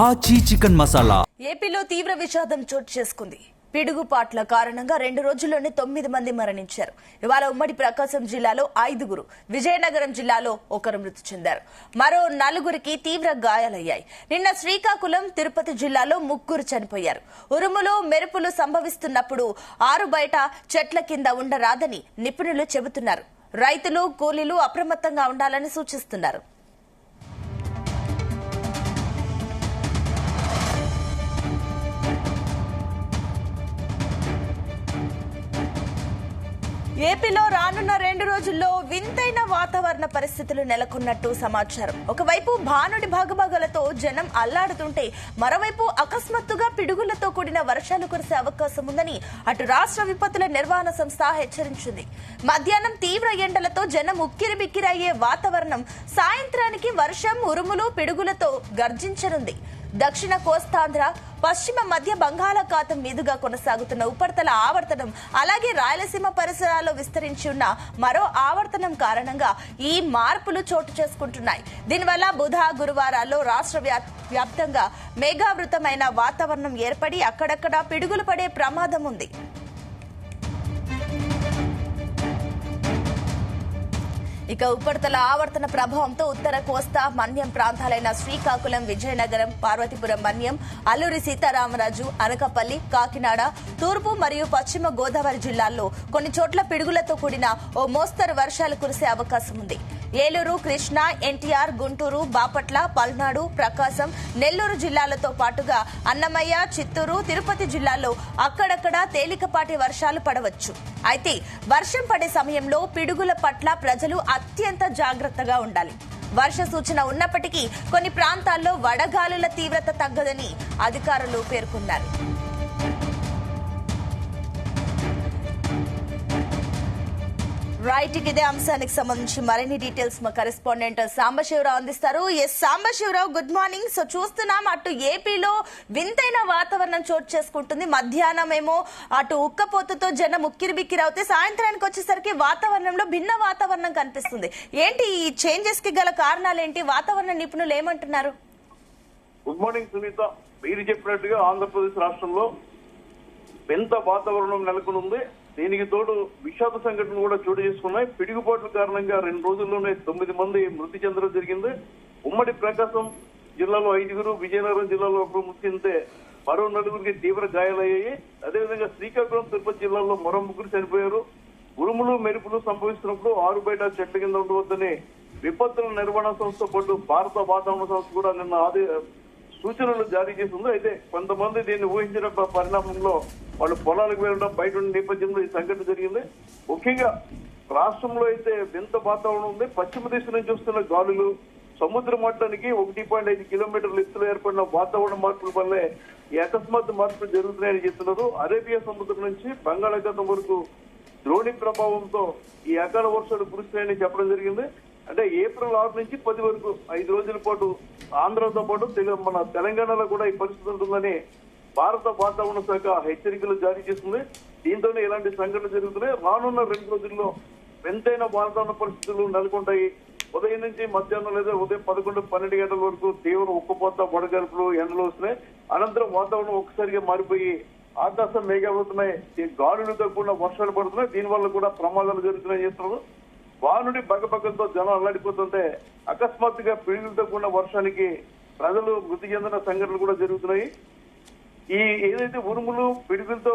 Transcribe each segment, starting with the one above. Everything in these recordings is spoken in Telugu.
ఆచి చికెన్ మసాలా. ఏపీలో తీవ్ర విషాదం చోటు చేసుకుంది. పిడుగుపాట్ల కారణంగా 2 రోజుల్లోనే 9 మంది మరణించారు. ఇవాళ ఉమ్మడి ప్రకాశం జిల్లాలో 5, విజయనగరం జిల్లాలో 1 మృతి చెందారు. మరో 4కి తీవ్ర గాయాలయ్యాయి. నిన్న శ్రీకాకుళం, తిరుపతి జిల్లాలో 3 చనిపోయారు. ఉరుములు, మెరుపులు సంభవిస్తున్నప్పుడు ఆరు బయట చెట్ల కింద ఉండరాదని నిపుణులు చెబుతున్నారు. రైతులు, కూలీలు అప్రమత్తంగా ఉండాలని సూచిస్తున్నారు. ఏపీలో రానున్న 2 రోజుల్లో వింతైన వాతావరణ పరిస్థితులు నెలకొన్నట్టు సమాచారం. ఒకవైపు భానుడి భాగభాగాలతో జనం అల్లాడుతుంటే, మరోవైపు అకస్మాత్తుగా పిడుగులతో కూడిన వర్షాలు కురిసే అవకాశం ఉందని అటు రాష్ట్ర విపత్తుల నిర్వహణ సంస్థ హెచ్చరించింది. మధ్యాహ్నం తీవ్ర ఎండలతో జనం ఉక్కిరిబిక్కిరయ్యే వాతావరణం సాయంత్రానికి వర్షం, ఉరుములు, పిడుగులతో గర్జించనుంది. దక్షిణ కోస్తాంధ్ర, పశ్చిమ మధ్య బంగాళాఖాతం మీదుగా కొనసాగుతున్న ఉపరితల ఆవర్తనం, అలాగే రాయలసీమ పరిసరాల్లో విస్తరించి ఉన్న మరో ఆవర్తనం కారణంగా ఈ మార్పులు చోటు చేసుకుంటున్నాయి. దీనివల్ల బుధ, గురువారాల్లో రాష్ట్ర వ్యాప్తంగా మేఘావృతమైన వాతావరణం ఏర్పడి అక్కడక్కడ పిడుగులు పడే ప్రమాదం ఉంది. ఇక ఉపరితల ఆవర్తన ప్రభావంతో ఉత్తర కోస్తా, మన్యం ప్రాంతాలైన శ్రీకాకుళం, విజయనగరం, పార్వతీపురం మన్యం, అల్లూరి సీతారామరాజు, అనకాపల్లి, కాకినాడ, తూర్పు మరియు పశ్చిమ గోదావరి జిల్లాల్లో కొన్ని చోట్ల పిడుగులతో కూడిన ఓ మోస్తరు వర్షాలు కురిసే అవకాశం ఉంది. ఏలూరు, కృష్ణా, ఎన్టీఆర్, గుంటూరు, బాపట్ల, పల్నాడు, ప్రకాశం, నెల్లూరు జిల్లాలతో పాటుగా అన్నమయ్య, చిత్తూరు, తిరుపతి జిల్లాల్లో అక్కడక్కడ తేలికపాటి వర్షాలు పడవచ్చు. అయితే వర్షం పడే సమయంలో పిడుగుల పట్ల ప్రజలు అత్యంత జాగ్రత్తగా ఉండాలి. వర్ష సూచన ఉన్నప్పటికీ కొన్ని ప్రాంతాల్లో వడగాలుల తీవ్రత తగ్గదని అధికారులు పేర్కొన్నారు. రైట్, ఇదే అంశానికి సంబంధించి మరిన్ని డీటెయిల్స్ మా కరెస్పాండెంట్ సాంబశివరావు అందిస్తారు. Yes Sambasivarao, good morning. So చూస్తున్నాం, అటు ఏపీలో వింతైన వాతావరణం చోటు చేసుకుంటుంది. మధ్యాహ్నం ఏమో అటు ఉక్కపోతతో జనం ఉక్కిరిబిక్కిరి అవుతే, సాయంత్రానికి వచ్చేసరికి వాతావరణంలో భిన్న వాతావరణం కనిపిస్తుంది. ఏంటి ఈ చేంజెస్ కి గల కారణాలు ఏంటి? వాతావరణ నిపుణులు ఏమంటున్నారు? Good morning Sunitha. మీరు చెప్పినట్టుగా ఆంధ్రప్రదేశ్ రాష్ట్రంలో వింత వాతావరణం నెలకొనుంది. దీనికి తోడు విషాద సంఘటనలు కూడా చోటు చేసుకున్నాయి. పిడుగుపాట్ల కారణంగా 2 రోజుల్లోనే 9 మంది మృతి చెందడం జరిగింది. ఉమ్మడి ప్రకాశం జిల్లాలో 5, విజయనగరం జిల్లాలో 1 మృతి చెందితే మరో 4కి తీవ్ర గాయాలయ్యాయి. అదేవిధంగా శ్రీకాకుళం, తిరుపతి జిల్లాలో మరో 3 చనిపోయారు. ఉరుములు, మెరుపులు సంభవిస్తున్నప్పుడు ఆరు బయట చెట్ల కింద ఉండవద్దని విపత్తుల నిర్వహణ సంస్థ పాటు భారత వాతావరణ సంస్థ కూడా నిన్న సూచనలు జారీ చేసింది. అయితే కొంతమంది దీన్ని ఊహించిన పరిణామంలో వాళ్ళు పొలాలకు వెళ్ళడం, బయట ఉన్న నేపథ్యంలో ఈ సంఘటన జరిగింది. ముఖ్యంగా రాష్ట్రంలో అయితే వింత వాతావరణం ఉంది. పశ్చిమ దిశ నుంచి వస్తున్న గాలులు, సముద్ర మట్టానికి 1.5 కిలోమీటర్ల ఎత్తులో ఏర్పడిన వాతావరణ మార్పుల వల్లే ఈ అకస్మాత్ మార్పులు జరుగుతున్నాయని చెప్తున్నారు. అరేబియా సముద్రం నుంచి బంగాళాఖాతం వరకు ద్రోణి ప్రభావంతో ఈ అకాల వర్షాలు కురుస్తున్నాయని చెప్పడం జరిగింది. అంటే ఏప్రిల్ 6 నుంచి 10 వరకు 5 రోజుల పాటు ఆంధ్రతో పాటు మన తెలంగాణలో కూడా ఈ పరిస్థితి ఉంటుందని భారత వాతావరణ శాఖ హెచ్చరికలు జారీ చేస్తుంది. దీంతోనే ఇలాంటి సంఘటనలు జరుగుతున్నాయి. రానున్న 2 రోజుల్లో వింతైన వాతావరణ పరిస్థితులు నెలకొంటాయి. ఉదయం నుంచి మధ్యాహ్నం లేదా ఉదయం 11-12 గంటల వరకు తీవ్ర ఉక్కపోత, వడగాల్పులు, ఎండలు వస్తున్నాయి. అనంతరం వాతావరణం ఒక్కసారిగా మారిపోయి ఆకాశం మేఘావృతమై గాలులతో కూడిన వర్షాలు పడుతున్నాయి. దీనివల్ల కూడా ప్రమాదాలు జరుగుతున్నాయని చెప్తున్నారు. వానుడి బగబగలతో జనం అల్లాడిపోతుంటే అకస్మాత్తుగా పిడుగులతో కూడిన వర్షానికి ప్రజలు మృతి చెందిన సంఘటనలు కూడా జరుగుతున్నాయి. ఈ ఏదైతే ఉరుములు, పిడుగులతో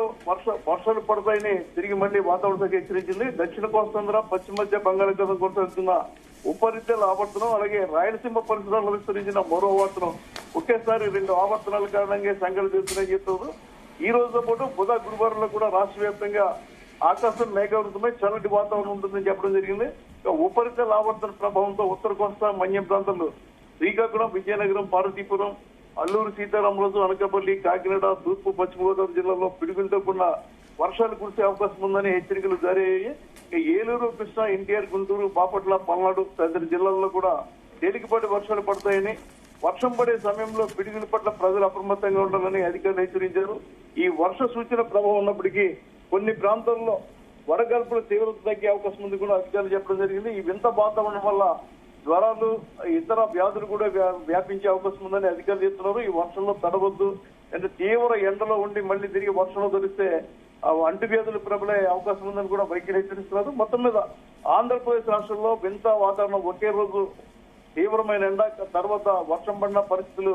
వర్షాలు పడతాయని తిరిగి మళ్లీ వాతావరణ శాఖ హెచ్చరించింది. దక్షిణ కోస్తాంధ్ర, పశ్చిమ మధ్య బంగాళాఖాతం కొనసాగుతున్న ఉపరితల ఆవర్తనం, అలాగే రాయలసీమ పరిసరాల్లో విస్తరించిన మరో ఆవర్తనం, ఒకేసారి 2 ఆవర్తనాల కారణంగా సంఘటనలు జరుగుతున్నాయని చెప్తున్నారు. ఈ రోజుతో పాటు బుధ, గురువారంలో కూడా రాష్ట్ర వ్యాప్తంగా ఆకాశం మేఘావృతమై చల్లటి వాతావరణం ఉంటుందని చెప్పడం జరిగింది. ఉపరితల ఆవర్తన ప్రభావంతో ఉత్తర కోస్తా, మన్యం ప్రాంతాల్లో శ్రీకాకుళం, విజయనగరం, పార్వతీపురం, అల్లూరు సీతారామరాజు, అనకాపల్లి, కాకినాడ, తూర్పు పశ్చిమ గోదావరి జిల్లాలో పిడుగులతో కూడిన వర్షాలు కురిసే అవకాశం ఉందని హెచ్చరికలు జారీ అయ్యాయి. ఏలూరు, కృష్ణా, ఎన్టీఆర్, గుంటూరు, బాపట్ల, పల్నాడు తదితర జిల్లాల్లో కూడా తేలికపాటి వర్షాలు పడతాయని, వర్షం పడే సమయంలో పిడుగుల పట్ల ప్రజలు అప్రమత్తంగా ఉండాలని అధికారులు హెచ్చరించారు. ఈ వర్ష సూచన ప్రభావం ఉన్నప్పటికీ కొన్ని ప్రాంతాల్లో వడగాల్పుల తీవ్రత తగ్గే అవకాశం ఉంది కూడా అధికారులు చెప్పడం జరిగింది. ఈ వింత వాతావరణం వల్ల జ్వరాలు ఇతర వ్యాధులు కూడా వ్యాపించే అవకాశం ఉందని అధికారులు చెప్తున్నారు. ఈ వర్షంలో తడవద్దు, అంటే తీవ్ర ఎండలో ఉండి మళ్ళీ తిరిగి వర్షంలో దొరికితే అంటువ్యాధులు ప్రబలే అవకాశం ఉందని కూడా వైద్యులు హెచ్చరిస్తున్నారు. మొత్తం మీద ఆంధ్రప్రదేశ్ రాష్ట్రంలో వింత వాతావరణం, ఒకే రోజు తీవ్రమైన ఎండ, తర్వాత వర్షం పడిన పరిస్థితులు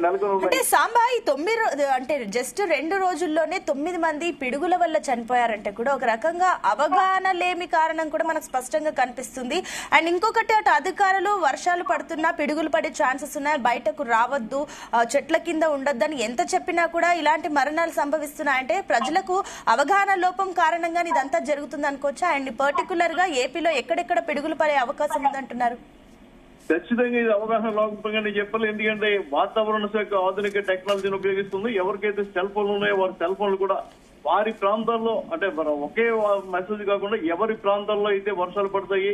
నెలకొని అంటే సాంబా ఈ 9 అంటే జస్ట్ 2 రోజుల్లోనే 9 మంది పిడుగుల వల్ల చనిపోయారంటే కూడా ఒక రకంగా అవగాహన లేమి కారణం కూడా మనకు స్పష్టంగా కనిపిస్తుంది. అండ్ ఇంకొకటి అటు అధికారులు వర్షాలు పడుతున్నా పిడుగులు పడే ఛాన్సెస్ ఉన్నాయి, బయటకు రావద్దు, చెట్ల కింద ఉండొద్దని ఎంత చెప్పినా కూడా ఇలాంటి మరణాలు సంభవిస్తున్నాయంటే ప్రజలకు అవగాహన లోపం కారణంగా ఇదంతా జరుగుతుంది అనుకోవచ్చా? అండ్ పర్టికులర్ గా ఏపీలో ఎక్కడెక్కడ పిడుగులు పడే అవకాశం ఉందంటున్నారు? ఖచ్చితంగా ఇది అవగాహన లోపంగానే చెప్పాలి. ఎందుకంటే వాతావరణ శాఖ ఆధునిక టెక్నాలజీని ఉపయోగిస్తుంది. ఎవరికైతే సెల్ ఫోన్లు ఉన్నాయో వారి సెల్ ఫోన్లు కూడా వారి ప్రాంతాల్లో, అంటే ఒకే మెసేజ్ కాకుండా ఎవరి ప్రాంతాల్లో అయితే వర్షాలు పడతాయి,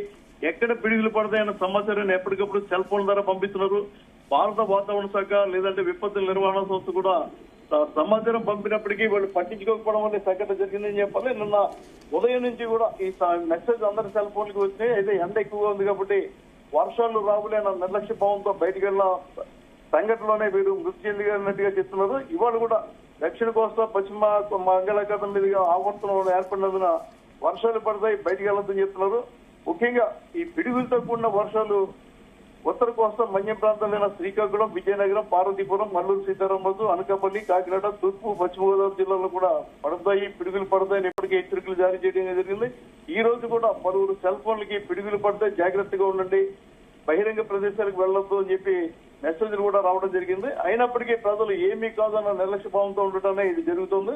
ఎక్కడ పిడుగులు పడతాయన్న సమాచారాన్ని ఎప్పటికప్పుడు సెల్ ఫోన్ ద్వారా పంపిస్తున్నారు. భారత వాతావరణ శాఖ లేదంటే విపత్తుల నిర్వహణ సంస్థ కూడా సమాచారం పంపినప్పటికీ వాళ్ళు పట్టించుకోకపోవడం వల్ల సంఘటన జరిగిందని చెప్పాలి. నిన్న ఉదయం నుంచి కూడా ఈ మెసేజ్ అందరి సెల్ ఫోన్లకు వచ్చినాయి. అయితే ఎండ ఎక్కువగా ఉంది కాబట్టి వర్షాలు రావులే అన్న నిర్లక్ష్య భావంతో బయటికి వెళ్ళిన సంఘటనలోనే వీరు మృతి చెందినట్టుగా చెప్తున్నారు. ఇవాళ కూడా దక్షిణ కోస్తా, పశ్చిమ బంగాళాఖాతం మీదుగా ఆవర్తనం ఏర్పడినందున వర్షాలు పడతాయి, బయటికి వెళ్ళొద్దని చెప్తున్నారు. ముఖ్యంగా ఈ పిడుగులతో కూడిన వర్షాలు ఉత్తర కోస్తా మన్యం ప్రాంతాలైన శ్రీకాకుళం, విజయనగరం, పార్వతీపురం, మల్లూరు సీతారామరాజు, అనకాపల్లి, కాకినాడ, తూర్పు, పశ్చిమ గోదావరి జిల్లాలో కూడా పడతాయి, పిడుగులు పడతాయని ఇప్పటికే హెచ్చరికలు జారీ చేయడం జరిగింది. ఈ రోజు కూడా పలువురు సెల్ ఫోన్లకి పిడుగులు పడితే జాగ్రత్తగా ఉండండి, బహిరంగ ప్రదేశాలకు వెళ్లొద్దు అని చెప్పి మెసేజ్లు కూడా రావడం జరిగింది. అయినప్పటికీ ప్రజలు ఏమీ కాదన్న నిర్లక్ష్య భావంతో ఉండటమే ఇది జరుగుతుంది.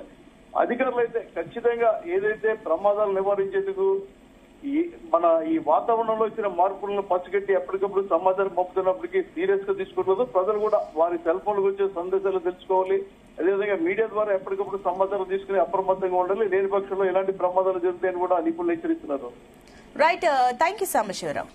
అధికారులు అయితే ఖచ్చితంగా ఏదైతే ప్రమాదాలు నివారించేందుకు ఈ వాతావరణంలో ఇచ్చిన మార్పులను పచ్చగట్టి ఎప్పటికప్పుడు సమాచారం పంపుతున్నప్పటికీ సీరియస్ గా తీసుకుంటున్నారు. ప్రజలు కూడా వారి సెల్ ఫోన్లకు వచ్చే సందేశాలు తెలుసుకోవాలి. అదేవిధంగా మీడియా ద్వారా ఎప్పటికప్పుడు సమాచారం తీసుకుని అప్రమత్తంగా ఉండాలి. లేని పక్షంలో ఎలాంటి ప్రమాదాలు జరుగుతాయని కూడా నిపుణులు హెచ్చరిస్తున్నారు. Right, thank you Sambasivarao.